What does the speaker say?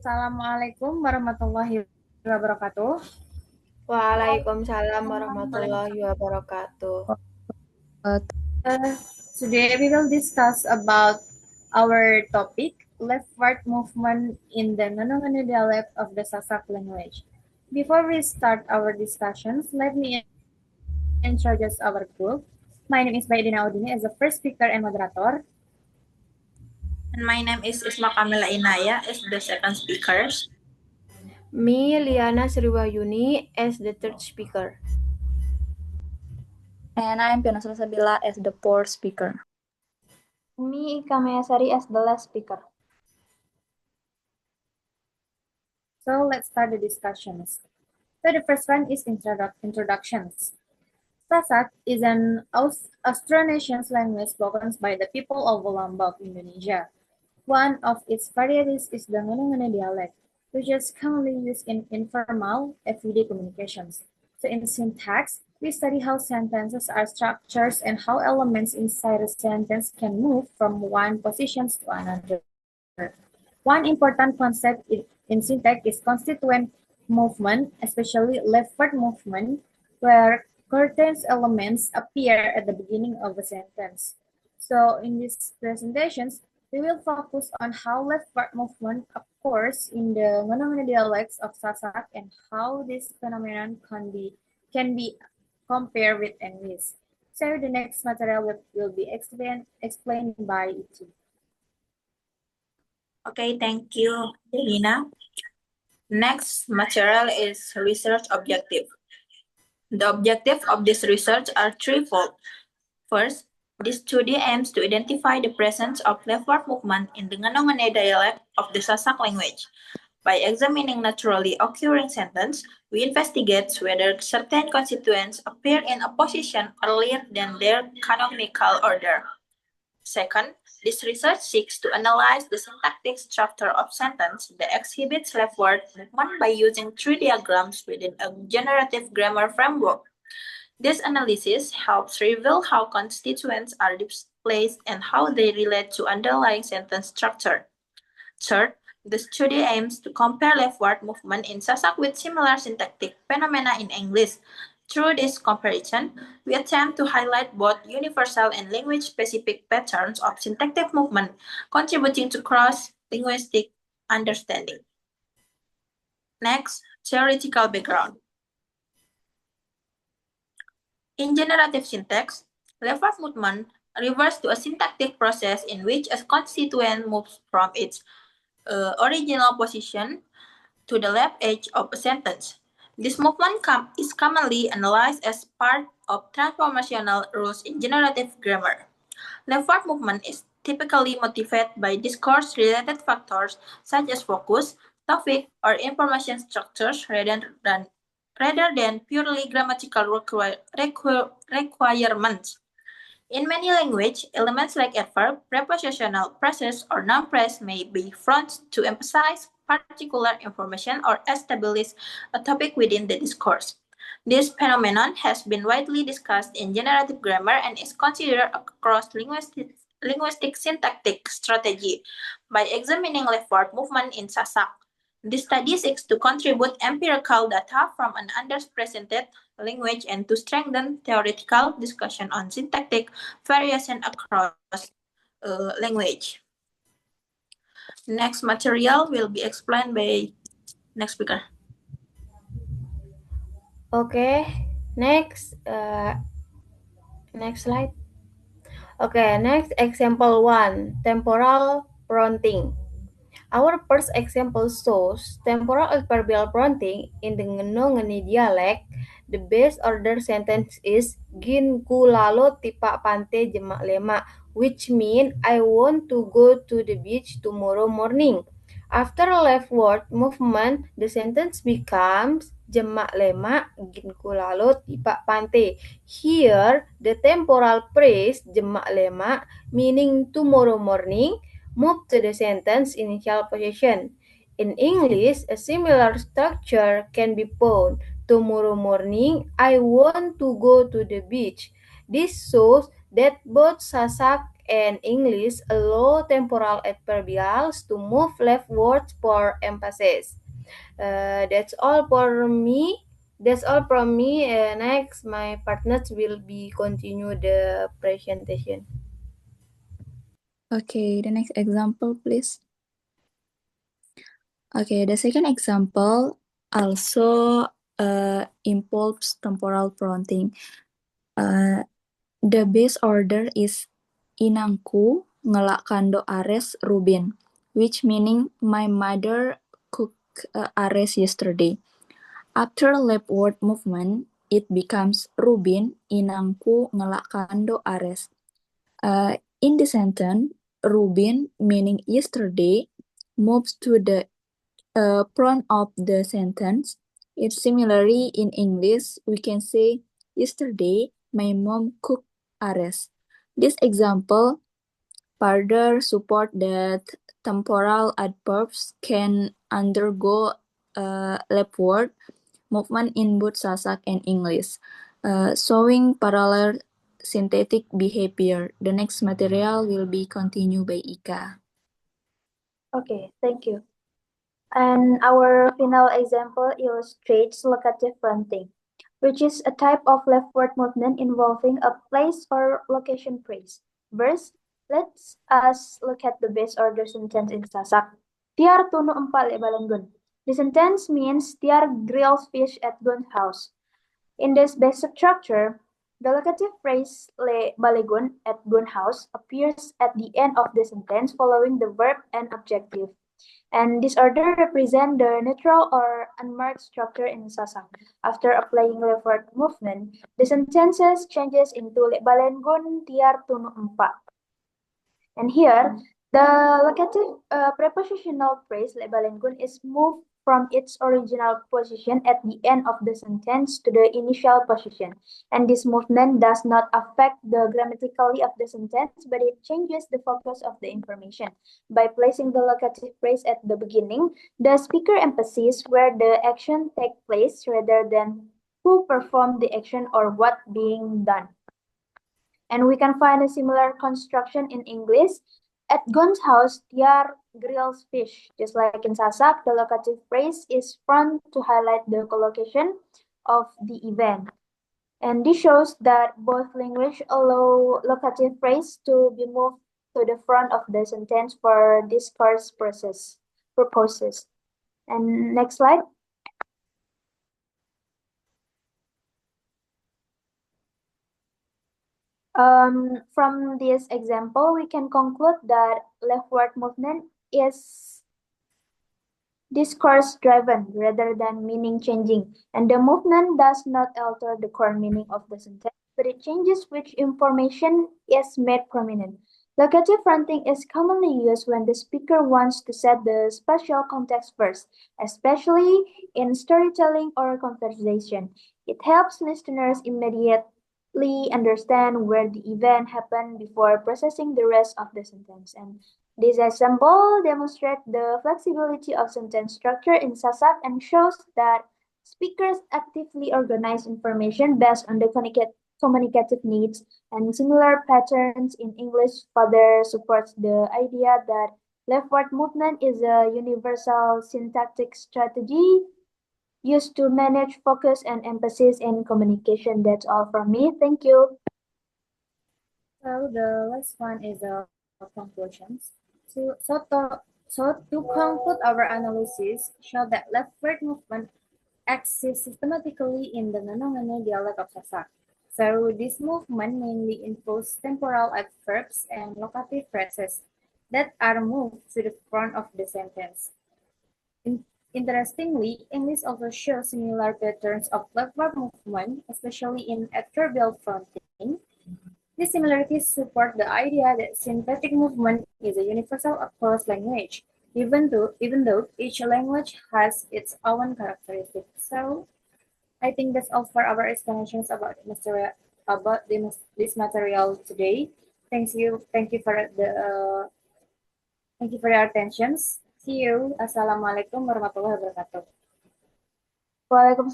Assalamualaikum warahmatullahi wabarakatuh. Waalaikumsalam warahmatullahi wabarakatuh. Uh, Today we will discuss about our topic, leftward movement in the Nonongan dialect of the Sasak language. Before we start our discussions, let me introduce our group. My name is Baidina Udini as the first speaker and moderator. And my name is Isma Kamila Inaya as the second speaker. Me, Liana Sriwayuni, as the third speaker. And I'm Piana Salsabila as the fourth speaker. Me, Ika Mayasari, as the last speaker. So let's start the discussions. So the first one is introductions. Sasak is an Austronesian language spoken by the people of Lombok, Indonesia. One of its varieties is the Ngunungune dialect, which is commonly used in informal, everyday communications. So in syntax, we study how sentences are structured and how elements inside a sentence can move from one position to another. One important concept in syntax is constituent movement, especially leftward movement, where certain elements appear at the beginning of a sentence. So in these presentations, we will focus on how leftward movement occurs in the Ngunungune dialects of Sasak and how this phenomenon can be compared with English. So the next material will be explained by Ichi. Okay, thank you, Elina. Next material is research objective. The objectives of this research are threefold. First, this study aims to identify the presence of leftward movement in the Ngunungune dialect of the Sasak language. By examining naturally occurring sentences, we investigate whether certain constituents appear in a position earlier than their canonical order. Second, this research seeks to analyze the syntactic structure of sentence that exhibits leftward movement by using tree diagrams within a generative grammar framework. This analysis helps reveal how constituents are displaced and how they relate to underlying sentence structure. Third, the study aims to compare leftward movement in Sasak with similar syntactic phenomena in English. Through this comparison, we attempt to highlight both universal and language-specific patterns of syntactic movement, contributing to cross-linguistic understanding. Next, theoretical background. In generative syntax, leftward movement refers to a syntactic process in which a constituent moves from its original position to the left edge of a sentence. This movement is commonly analyzed as part of transformational rules in generative grammar. Leftward movement is typically motivated by discourse-related factors such as focus, topic, or information structures rather than purely grammatical requirements. In many languages, elements like adverb, prepositional phrases, or noun phrase may be fronted to emphasize particular information or establish a topic within the discourse. This phenomenon has been widely discussed in generative grammar and is considered a cross-linguistic syntactic strategy. By examining leftward movement in Sasak, this study seeks to contribute empirical data from an underrepresented language and to strengthen theoretical discussion on syntactic variation across language. Next material will be explained by next speaker. Okay, next slide. Okay, next example 1, temporal prompting. Our first example shows temporal adverbial prompting in the Ngunungene dialect. The base order sentence is gin ku lalo tipa pante jemak lema, which means I want to go to the beach tomorrow morning. After leftward movement, the sentence becomes jemak lema gin ku lalo tipa pante. Here, the temporal phrase jemak lema, meaning tomorrow morning, move to the sentence initial position. In English, a similar structure can be found. Tomorrow morning, I want to go to the beach. This shows that both Sasak and English allow temporal adverbials to move leftwards for emphasis. That's all for me. That's all from me. Next, my partners will be continue the presentation. Okay, the next example, please. Okay, the second example also involves temporal prompting. The base order is inangku ngelak kando ares Rubin, which meaning my mother cooked ares yesterday. After leftward movement, it becomes Rubin inangku ngelak kando ares. In the sentence, Rubin meaning yesterday moves to the front of the sentence. It's similarly in English, we can say, yesterday my mom cooked ares. This example further support that temporal adverbs can undergo leftward movement in both Sasak and English, showing parallel synthetic behavior. The next material will be continued by Ika. Okay, thank you. And our final example illustrates locative fronting, which is a type of leftward movement involving a place or location phrase. First, let's us look at the base order sentence in Sasak. Tiar tunu empat le balenggun. The sentence means Tiar grills fish at Gun house. In this basic structure, the locative phrase le balegun at Gun house appears at the end of the sentence following the verb and adjective. And this order represents the neutral or unmarked structure in Sasak. After applying leftward movement, the sentences changes into le balenggun tiar tunu empat. And here, the locative prepositional phrase le balenggun is moved from its original position at the end of the sentence to the initial position. And this movement does not affect the grammatically of the sentence, but it changes the focus of the information. By placing the locative phrase at the beginning, the speaker emphasizes where the action takes place rather than who performed the action or what being done. And we can find a similar construction in English. At Gun's house, Tiar grills fish. Just like in Sasak, the locative phrase is front to highlight the collocation of the event. And this shows that both language allow locative phrase to be moved to the front of the sentence for discourse purposes. And next slide. From this example, we can conclude that leftward movement is discourse driven rather than meaning changing, and the movement does not alter the core meaning of the sentence, but it changes which information is made prominent. Locative fronting is commonly used when the speaker wants to set the spatial context first, especially in storytelling or conversation. It helps listeners immediately understand where the event happened before processing the rest of the sentence. And this example demonstrates the flexibility of sentence structure in Sasak and shows that speakers actively organize information based on the communicative needs, and similar patterns in English further supports the idea that leftward movement is a universal syntactic strategy used to manage focus and emphasis in communication. That's all from me. Thank you. So the last one is conclusions. To conclude our analysis, show that leftward movement exists systematically in the Ngano-Ngano dialect of Sasak. So this movement mainly involves temporal adverbs and locative phrases that are moved to the front of the sentence. Interestingly, English also shows similar patterns of leftward movement, especially in adverbial fronting. These similarities support the idea that synthetic movement is a universal across language, even though each language has its own characteristics. So, I think that's all for our explanations about this material today. Thank you for your attention. See you. Assalamualaikum warahmatullahi wabarakatuh. Waalaikumsalam.